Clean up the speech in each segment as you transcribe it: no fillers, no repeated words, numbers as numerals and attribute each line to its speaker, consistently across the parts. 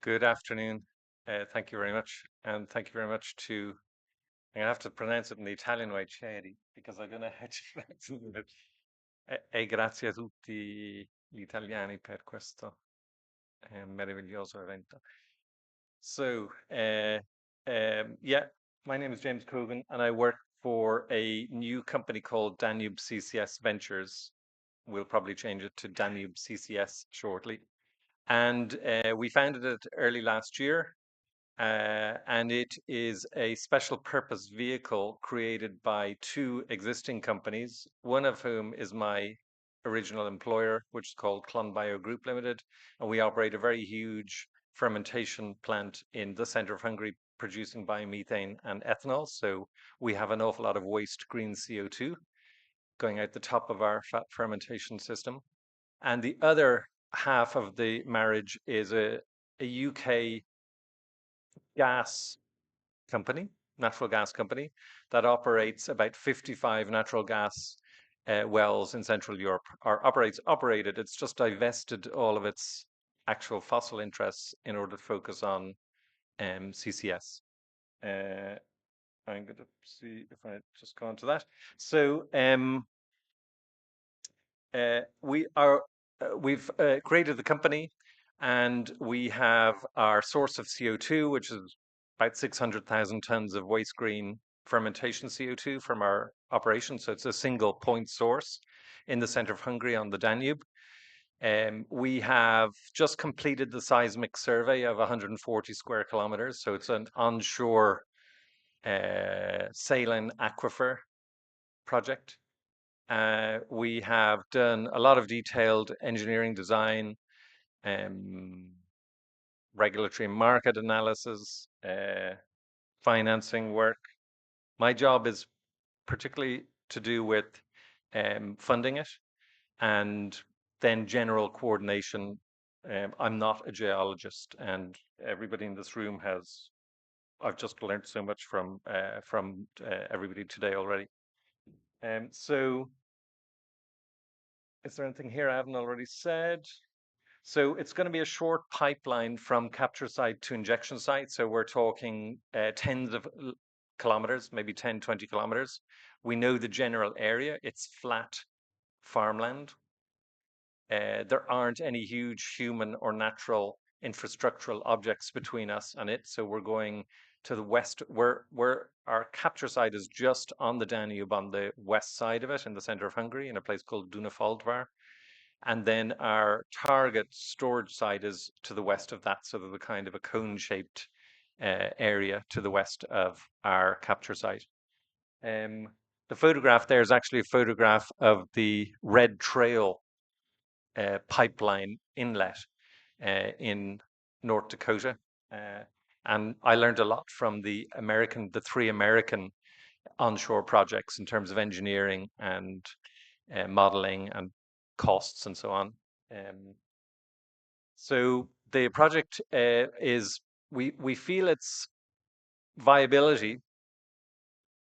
Speaker 1: Good afternoon. Thank you very much. And thank you very much to, I'm going to have to pronounce it in the Italian way, Cherry, because I don't know how to pronounce it. E grazie a tutti gli italiani per questo meraviglioso evento. So, yeah, my name is James Cogan, and I work for a new company called Danube CCS Ventures. We'll probably change it to Danube CCS shortly. And we founded it early last year. And it is a special purpose vehicle created by two existing companies, one of whom is my original employer, which is called ClonBio Group Limited. And we operate a very huge fermentation plant in the center of Hungary producing biomethane and ethanol. So we have an awful lot of waste green CO2 going out the top of our fat fermentation system. And the other half of the marriage is a UK gas company, natural gas company, that operates about 55 natural gas wells in Central Europe, or operated. It's just divested all of its actual fossil interests in order to focus on CCS. I'm going to see if I just go on to that. So we've created the company, and we have our source of CO2, which is about 600,000 tons of waste green fermentation CO2 from our operation. So it's a single point source in the center of Hungary on the Danube. We have just completed the seismic survey of 140 square kilometers. So it's an onshore saline aquifer project. We have done a lot of detailed engineering design, regulatory market analysis, financing work. My job is particularly to do with funding it and then general coordination. I'm not a geologist, and everybody in this room has. I've just learned so much from everybody today already. So, is there anything here I haven't already said? So it's going to be a short pipeline from capture site to injection site. So we're talking tens of kilometers, maybe 10, 20 kilometers. We know the general area. It's flat farmland. There aren't any huge human or natural infrastructural objects between us and it. So we're going to the west, where our capture site is just on the Danube, on the west side of it, in the center of Hungary, in a place called Dunafaldvar. And then our target storage site is to the west of that. So there's a kind of a cone-shaped area to the west of our capture site. The photograph there is actually a photograph of the Red Trail pipeline inlet in North Dakota. And I learned a lot from the three American onshore projects in terms of engineering and modeling and costs and so on. So the project is, we feel its viability,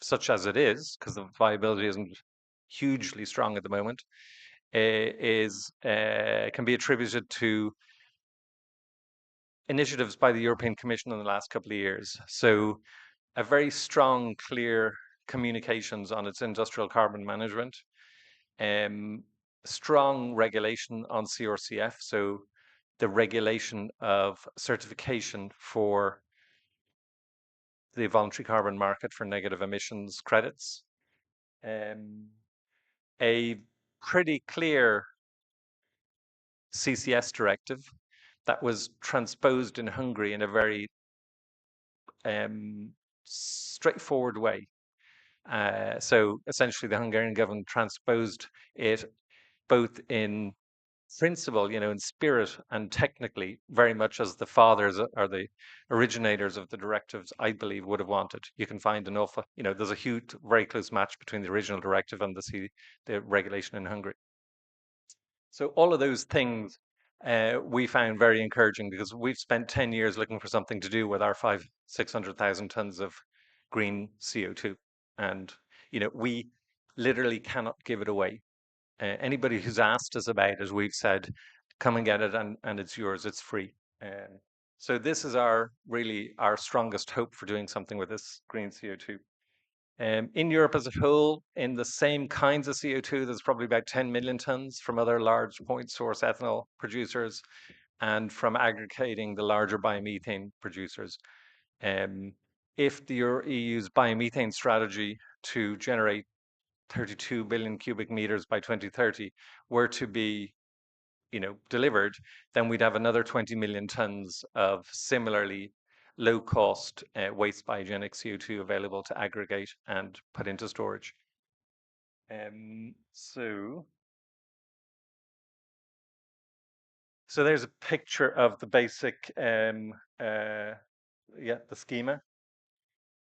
Speaker 1: such as it is, because the viability isn't hugely strong at the moment, is can be attributed to initiatives by the European Commission in the last couple of years. So a very strong, clear communications on its industrial carbon management, strong regulation on CRCF, so the regulation of certification for the voluntary carbon market for negative emissions credits, a pretty clear CCS directive that was transposed in Hungary in a very straightforward way. So essentially, the Hungarian government transposed it both in principle, in spirit, and technically, very much as the fathers or the originators of the directives, I believe, would have wanted. You can find an awful, there's a huge, very close match between the original directive and the regulation in Hungary. So all of those things we found very encouraging, because we've spent 10 years looking for something to do with our 600,000 tons of green CO2. And, we literally cannot give it away. Anybody who's asked us about it, we've said, come and get it, and it's yours, it's free. So this is our really our strongest hope for doing something with this green CO2. In Europe as a whole, in the same kinds of CO2, there's probably about 10 million tons from other large point source ethanol producers and from aggregating the larger biomethane producers. Um, if the EU's biomethane strategy to generate 32 billion cubic meters by 2030 were to be delivered, then we'd have another 20 million tons of similarly low cost waste biogenic CO2 available to aggregate and put into storage. So there's a picture of the basic, the schema.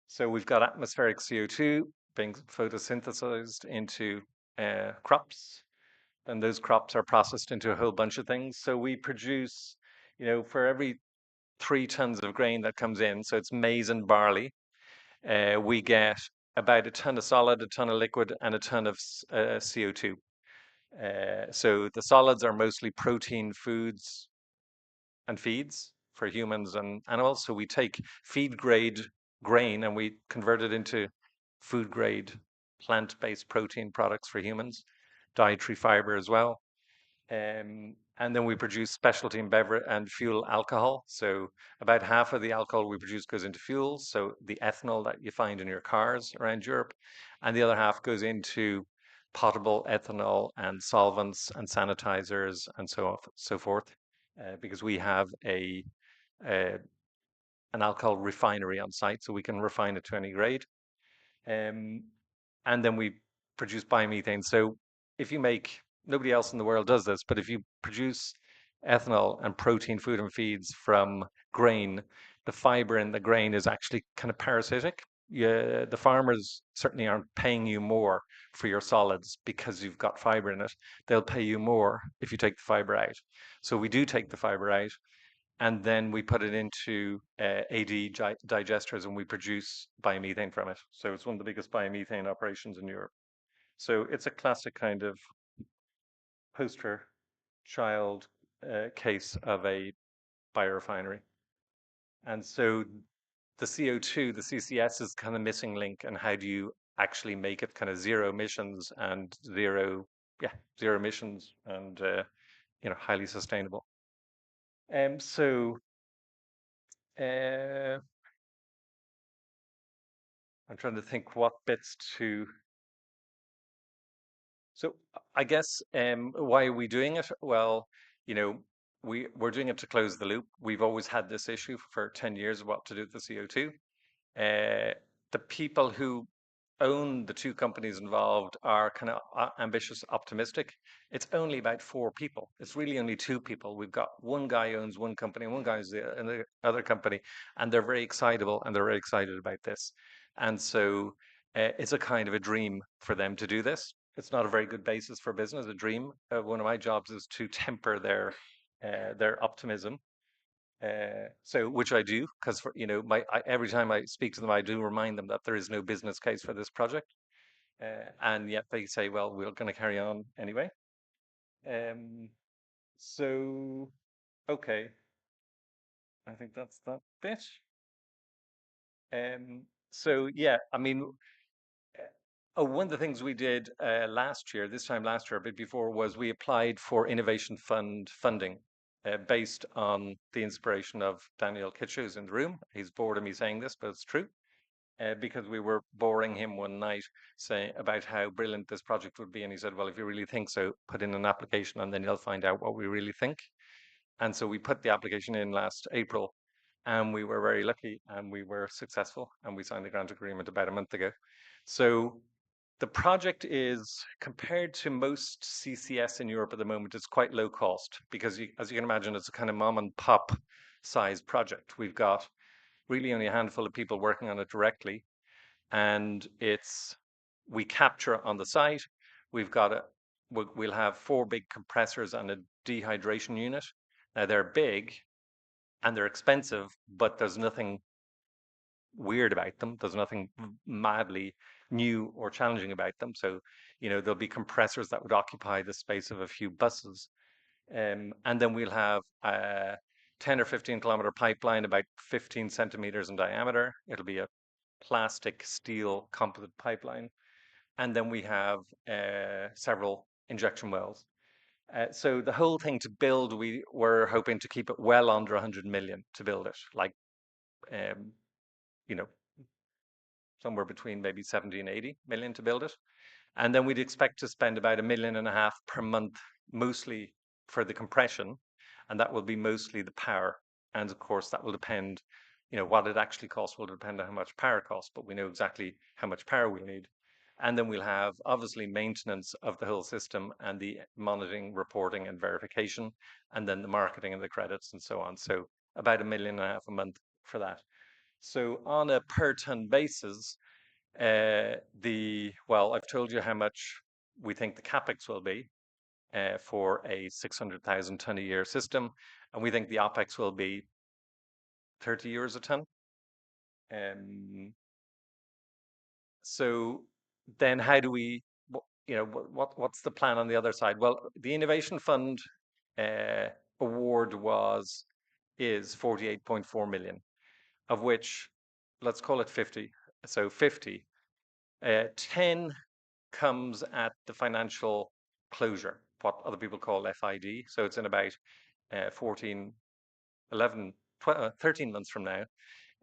Speaker 1: So we've got atmospheric CO2 being photosynthesized into crops, and those crops are processed into a whole bunch of things. So we produce, for every 3 tons of grain that comes in, so it's maize and barley, we get about a ton of solid, a ton of liquid, and a ton of CO2. So the solids are mostly protein foods and feeds for humans and animals. So we take feed grade grain and we convert it into food grade plant-based protein products for humans, dietary fiber as well. And then we produce specialty and beverage and fuel alcohol. So about half of the alcohol we produce goes into fuels. So the ethanol that you find in your cars around Europe, and the other half goes into potable ethanol and solvents and sanitizers and so forth, because we have uh, an alcohol refinery on site, so we can refine it to any grade. Um, and then we produce biomethane. So if you make, nobody else in the world does this, but if you produce ethanol and protein food and feeds from grain, the fiber in the grain is actually kind of parasitic. Yeah, the farmers certainly aren't paying you more for your solids because you've got fiber in it. They'll pay you more if you take the fiber out. So we do take the fiber out, and then we put it into AD digesters and we produce biomethane from it. So it's one of the biggest biomethane operations in Europe. So it's a classic kind of poster child case of a biorefinery. And so the CO2, the CCS is kind of missing link. And how do you actually make it kind of zero emissions and zero emissions and highly sustainable? So uh, I'm trying to think what bits to. So I guess why are we doing it? Well, you know, we're doing it to close the loop. We've always had this issue for 10 years what to do with the CO2. The people who own the two companies involved are kind of ambitious, optimistic. It's only about 4 people. It's really only 2 people. We've got one guy owns one company, and one guy is in the other company, and they're very excitable and they're very excited about this. And so it's a kind of a dream for them to do this. It's not a very good basis for business. A dream. One of my jobs is to temper their optimism, so which I do because every time I speak to them, I do remind them that there is no business case for this project, and yet they say, "Well, we're going to carry on anyway." Um, so okay, I think that's that bit. So yeah, I mean, one of the things we did this time last year, a bit before, was we applied for innovation fund funding. Based on the inspiration of Daniel Kitch, who's in the room. He's bored of me saying this, but it's true. Because we were boring him one night saying about how brilliant this project would be. And he said, well, if you really think so, put in an application and then you'll find out what we really think. And so we put the application in last April and we were very lucky and we were successful and we signed the grant agreement about a month ago. So the project is, compared to most CCS in Europe at the moment, it's quite low cost because, as you can imagine, it's a kind of mom and pop size project. We've got really only a handful of people working on it directly, and we capture on the site. We've got we'll have 4 big compressors and a dehydration unit. Now they're big and they're expensive, but there's nothing weird about them. There's nothing madly new or challenging about them. So, there'll be compressors that would occupy the space of a few buses. And then we'll have 10 or 15 kilometer pipeline, about 15 centimeters in diameter. It'll be a plastic steel composite pipeline. And then we have several injection wells. So the whole thing to build, we were hoping to keep it well under 100 million to build it, like, um, you know, somewhere between maybe 70 and 80 million to build it. And then we'd expect to spend about 1.5 million per month, mostly for the compression, and that will be mostly the power. And of course, that will depend, what it actually costs will depend on how much power costs, but we know exactly how much power we need. And then we'll have obviously maintenance of the whole system and the monitoring, reporting, and verification, and then the marketing and the credits and so on. So about 1.5 million a month for that. So on a per ton basis, I've told you how much we think the capex will be for a 600,000 ton a year system, and we think the opex will be 30 euros a ton. So then, how do we, what's the plan on the other side? Well, the Innovation Fund award is 48.4 million, of which let's call it 50. So 50. 10 comes at the financial closure, what other people call FID. So it's in about 14, 11, 12, 13 months from now,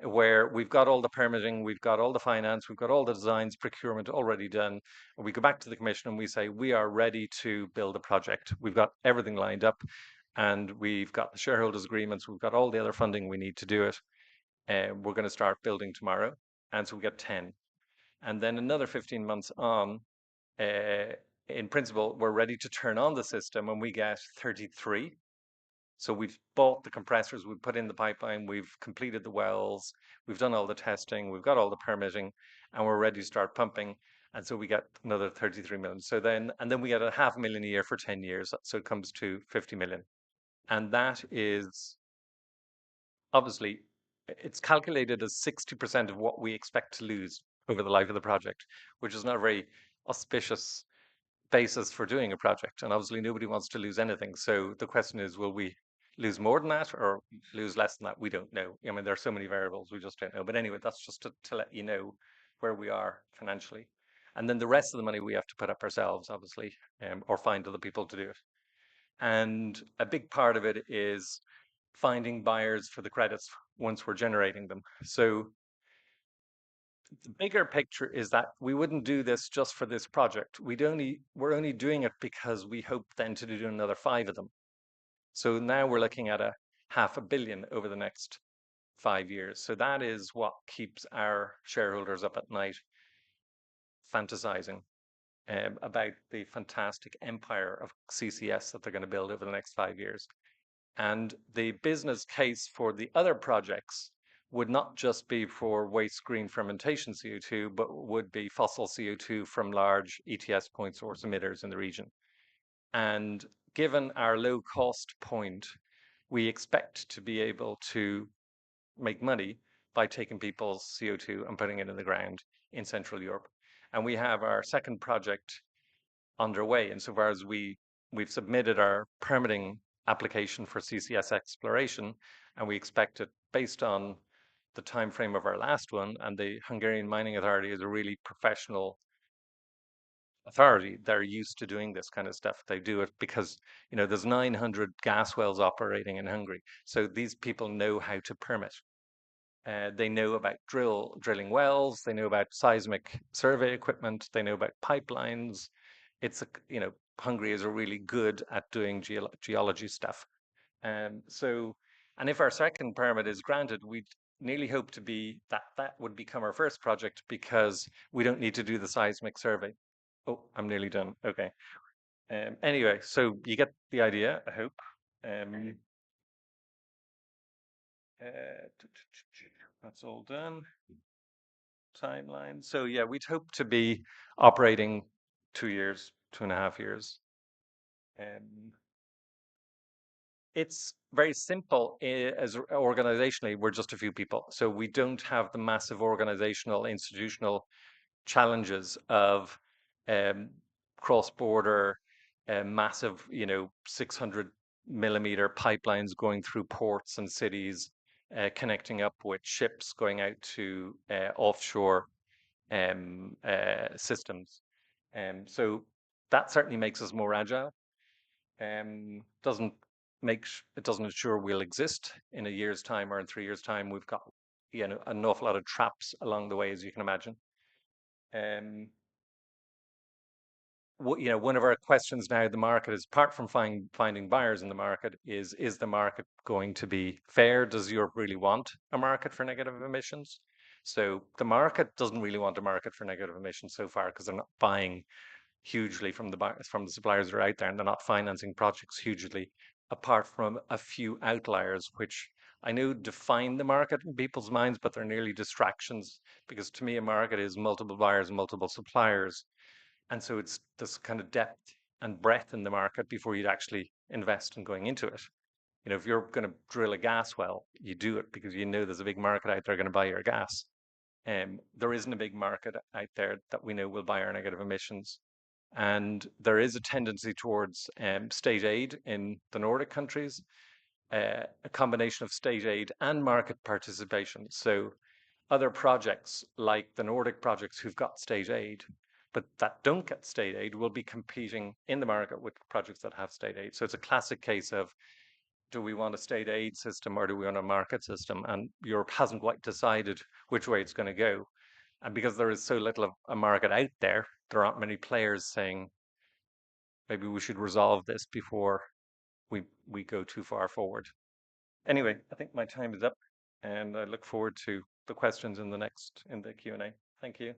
Speaker 1: where we've got all the permitting, we've got all the finance, we've got all the designs, procurement already done. And we go back to the commission and we say, we are ready to build a project. We've got everything lined up and we've got the shareholders agreements. We've got all the other funding we need to do it. We're going to start building tomorrow. And so we get 10. And then another 15 months on, in principle, we're ready to turn on the system and we get 33. So we've bought the compressors, we've put in the pipeline, we've completed the wells, we've done all the testing, we've got all the permitting, and we're ready to start pumping. And so we get another 33 million. And then we get 500,000 a year for 10 years. So it comes to 50 million. And that is obviously, it's calculated as 60% of what we expect to lose over the life of the project, which is not a very auspicious basis for doing a project. And obviously, nobody wants to lose anything. So the question is, will we lose more than that or lose less than that? We don't know. I mean, there are so many variables, we just don't know. But anyway, that's just to let you know where we are financially. And then the rest of the money we have to put up ourselves, obviously, or find other people to do it. And a big part of it is finding buyers for the credits once we're generating them. So the bigger picture is that we wouldn't do this just for this project. We're only doing it because we hope then to do another 5 of them. So now we're looking at 500 million over the next 5 years. So that is what keeps our shareholders up at night, fantasizing about the fantastic empire of CCS that they're going to build over the next 5 years. And the business case for the other projects would not just be for waste screen fermentation CO2, but would be fossil CO2 from large ETS point source emitters in the region. And given our low cost point, we expect to be able to make money by taking people's CO2 and putting it in the ground in Central Europe. And we have our second project underway insofar as we've submitted our permitting application for CCS exploration, and we expect it based on the time frame of our last one. And the Hungarian Mining Authority is a really professional authority. They're used to doing this kind of stuff. They do it because there's 900 gas wells operating in Hungary, so these people know how to permit. They know about drilling wells. They know about seismic survey equipment. They know about pipelines. Hungary is really good at doing geology stuff. And if our second permit is granted, we'd nearly hope to be that would become our first project because we don't need to do the seismic survey. Oh, I'm nearly done. Okay. Anyway, so you get the idea, I hope. That's all done. Timeline. So yeah, we'd hope to be operating 2 years, 2.5 years. It's very simple as organizationally, we're just a few people. So we don't have the massive organizational, institutional challenges of cross-border, massive, 600 millimeter pipelines going through ports and cities, connecting up with ships going out to offshore systems. So that certainly makes us more agile. Doesn't it doesn't ensure we'll exist in a year's time or in 3 years' time. We've got an awful lot of traps along the way, as you can imagine. Um, one of our questions now in the market is, apart from finding buyers in the market, is the market going to be fair? Does Europe really want a market for negative emissions? So the market doesn't really want a market for negative emissions so far, because they're not buying hugely from the suppliers that are out there, and they're not financing projects hugely, apart from a few outliers, which I know define the market in people's minds, but they're nearly distractions, because to me a market is multiple buyers and multiple suppliers. And so it's this kind of depth and breadth in the market before you'd actually invest in going into it. If you're going to drill a gas well, you do it because you know there's a big market out there going to buy your gas. There isn't a big market out there that we know will buy our negative emissions. And there is a tendency towards state aid in the Nordic countries, a combination of state aid and market participation. So other projects like the Nordic projects who've got state aid, but that don't get state aid, will be competing in the market with projects that have state aid. So it's a classic case of, do we want a state aid system or do we want a market system? And Europe hasn't quite decided which way it's going to go. And because there is so little of a market out there, there aren't many players saying, maybe we should resolve this before we go too far forward. Anyway, I think my time is up, and I look forward to the questions in the Q&A. Thank you.